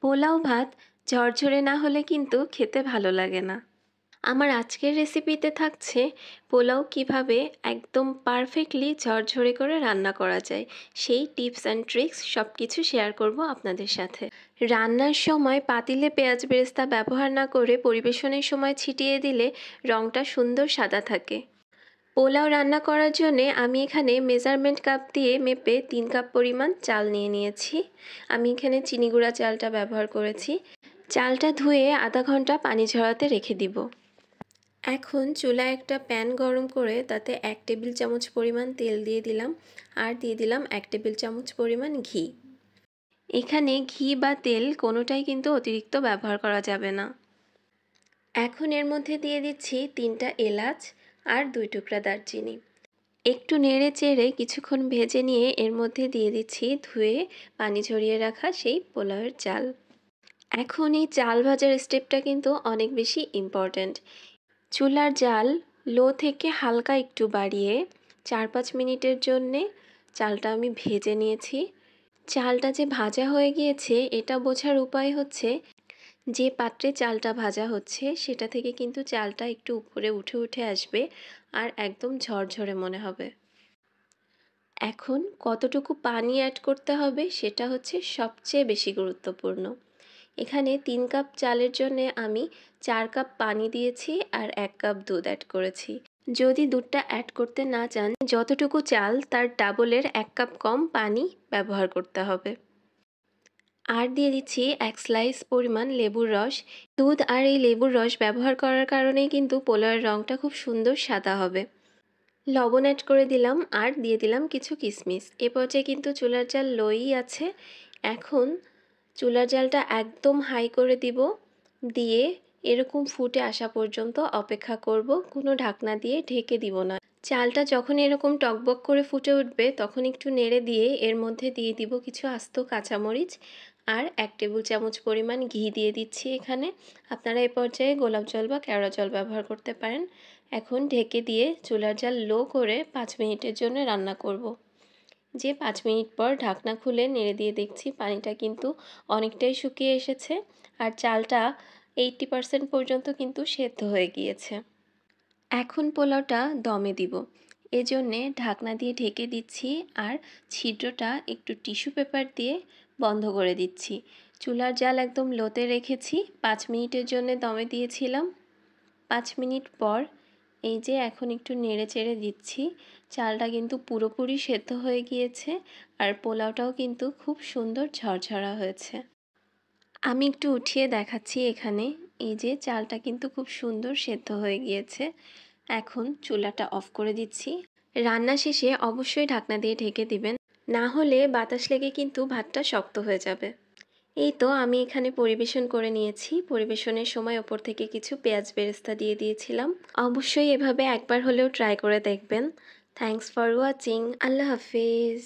পোলাও ভাত ঝরঝরে না হলে কিন্তু খেতে ভালো লাগে না। আমার আজকের রেসিপিতে থাকছে পোলাও কিভাবে একদম পারফেক্টলি ঝরঝরে করে রান্না করা যায়, সেই টিপস অ্যান্ড ট্রিক্স সব কিছু শেয়ার করব আপনাদের সাথে। রান্নার সময় পাতিলে পেঁয়াজ বেরেস্তা ব্যবহার না করে পরিবেশনের সময় ছিটিয়ে দিলে রঙটা সুন্দর সাদা থাকে। পোলাও রান্না করার জন্যে আমি এখানে মেজারমেন্ট কাপ দিয়ে মেপে 3 কাপ পরিমাণ চাল নিয়ে নিয়েছি। আমি এখানে চিনি গুঁড়া চালটা ব্যবহার করেছি। চালটা ধুয়ে আধা ঘন্টা পানি ঝরাতে রেখে দিব। এখন চুলায় একটা প্যান গরম করে তাতে 1 টেবিল চামচ পরিমাণ তেল দিয়ে দিলাম আর দিয়ে দিলাম 1 টেবিল চামচ পরিমাণ ঘি। এখানে ঘি বা তেল কোনোটাই কিন্তু অতিরিক্ত ব্যবহার করা যাবে না। এখন এর মধ্যে দিয়ে দিচ্ছি 3টা এলাচ আর 2 টুকরা দারচিনি। একটু নেড়ে চেড়ে কিছুক্ষণ ভেজে নিয়ে এর মধ্যে দিয়ে দিচ্ছি ধুয়ে পানি ঝরিয়ে রাখা সেই পোলাওয়ের চাল। এখন এই চাল ভাজার স্টেপটা কিন্তু অনেক বেশি ইম্পর্ট্যান্ট। চুলার জাল লো থেকে হালকা একটু বাড়িয়ে 4-5 মিনিটের জন্যে চালটা আমি ভেজে নিয়েছি। চালটা যে ভাজা হয়ে গিয়েছে এটা বোঝার উপায় হচ্ছে যে পাত্রে চালটা ভাজা হচ্ছে সেটা থেকে কিন্তু চালটা একটু উপরে উঠে উঠে আসবে আর একদম ঝরঝরে মনে হবে। এখন কতটুকু পানি অ্যাড করতে হবে সেটা হচ্ছে সবচেয়ে বেশি গুরুত্বপূর্ণ। এখানে 3 কাপ চালের জন্য আমি 4 কাপ পানি দিয়েছি আর 1 কাপ দুধ অ্যাড করেছি। যদি দুধটা অ্যাড করতে না চান, যতটুকু চাল তার ডাবলের 1 কাপ কম পানি ব্যবহার করতে হবে। আর দিয়ে দিচ্ছি 1 স্লাইস পরিমাণ লেবুর রস। দুধ আর এই লেবুর রস ব্যবহার করার কারণেই কিন্তু পোলাওয়ের রঙটা খুব সুন্দর সাদা হবে। লবণ অ্যাড করে দিলাম আর দিয়ে দিলাম কিছু কিশমিশ। এ পর্যায়ে কিন্তু চুলার জাল লোই আছে। এখন চুলার জালটা একদম হাই করে দিব, দিয়ে এরকম ফুটে আসা পর্যন্ত অপেক্ষা করব। কোনো ঢাকনা দিয়ে ঢেকে দিব না। চালটা যখন এরকম টকবক করে ফুটে উঠবে তখন একটু নেড়ে দিয়ে এর মধ্যে দিয়ে দিব কিছু আস্ত কাঁচামরিচ আর 1 টেবিল চামচ পরিমাণ ঘি দিয়ে দিচ্ছি এখানে। আপনারা এ পর্যায়ে গোলাপ জল বা কেওড়া জল ব্যবহার করতে পারেন। এখন ঢেকে দিয়ে চুলার জাল লো করে 5 মিনিটের জন্য রান্না করব। যে 5 মিনিট পর ঢাকনা খুলে নেড়ে দিয়ে দেখছি পানিটা কিন্তু অনেকটাই শুকিয়ে এসেছে আর চালটা 80% পর্যন্ত কিন্তু সেদ্ধ হয়ে গিয়েছে। এখন পোলাওটা দমে দিব। এজন্যে ঢাকনা দিয়ে ঢেকে দিচ্ছি আর ছিদ্রটা একটু টিস্যু পেপার দিয়ে বন্ধ করে দিচ্ছি। চুলার জাল একদম লোতে রেখেছি। 5 মিনিটের জন্য দমে দিয়েছিলাম। 5 মিনিট পর এই যে এখন একটু নেড়ে চেড়ে দিচ্ছি। চালটা কিন্তু পুরোপুরি সেদ্ধ হয়ে গিয়েছে আর পোলাওটাও কিন্তু খুব সুন্দর ঝরঝরা হয়েছে। আমি একটু উঠিয়ে দেখাচ্ছি এখানে। এই যে চালটা কিন্তু খুব সুন্দর সেদ্ধ হয়ে গিয়েছে। এখন চুলাটা অফ করে দিচ্ছি। রান্না শেষে অবশ্যই ঢাকনা দিয়ে ঢেকে দিবেন, না হলে বাতাস লেগে কিন্তু ভাতটা শক্ত হয়ে যাবে। এই তো আমি এখানে পরিবেশন করে নিয়েছি। পরিবেশনের সময় ওপর থেকে কিছু পেঁয়াজ বেরেস্তা দিয়ে দিয়েছিলাম। অবশ্যই এভাবে একবার হলেও ট্রাই করে দেখবেন। Thanks for watching. Allah Hafiz.